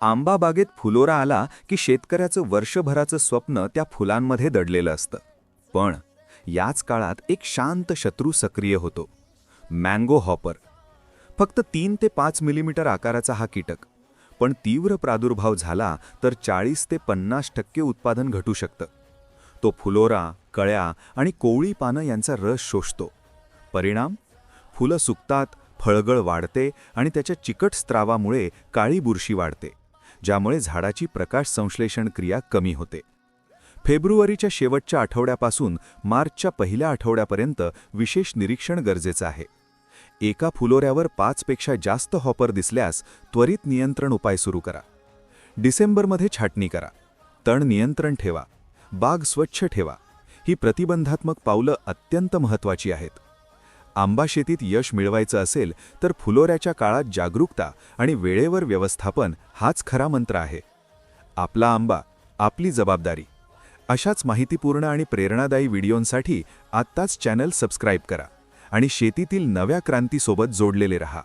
आंबा बागेत फुलोरा आला की शेतकऱ्याचं वर्षभराचं स्वप्न त्या फुलांमध्ये दडलेलं असतं. पण याच काळात एक शांत शत्रू सक्रिय होतो, मँगो हॉपर. फक्त 3 ते 5 मिलीमीटर आकाराचा हा कीटक, पण तीव्र प्रादुर्भाव झाला तर 40 ते 50% उत्पादन घटू शकतं. तो फुलोरा, कळ्या आणि कोवळी पानं यांचा रस शोषतो. परिणाम? फुलं सुकतात, फळगळ वाढते आणि त्याच्या चिकट स्त्रावामुळे काळी बुरशी वाढते, ज्यामुळे झाडाची प्रकाश संश्लेषण क्रिया कमी होते. फेब्रुवारीच्या शेवटच्या आठवड्यापासून मार्चच्या पहिल्या आठवड्यापर्यंत विशेष निरीक्षण गरजेचं आहे. एका फुलोऱ्यावर 5 पेक्षा जास्त हॉपर दिसल्यास त्वरित नियंत्रण उपाय सुरू करा. डिसेंबरमध्ये छाटणी करा. तण नियंत्रण ठेवा. बाग स्वच्छ ठेवा. ही प्रतिबंधात्मक पावलं अत्यंत महत्त्वाची आहेत. आंबा शेतीत यश मिळवायचं असेल तर फुलोऱ्याच्या काळात जागरूकता आणि वेळेवर व्यवस्थापन हाच खरा मंत्र आहे. आपला आंबा, आपली जबाबदारी. अशाच माहितीपूर्ण आणि प्रेरणादायी व्हिडिओंसाठी आत्ताच चॅनल सबस्क्राईब करा आणि शेतीतील नव्या क्रांतीसोबत जोडलेले रहा.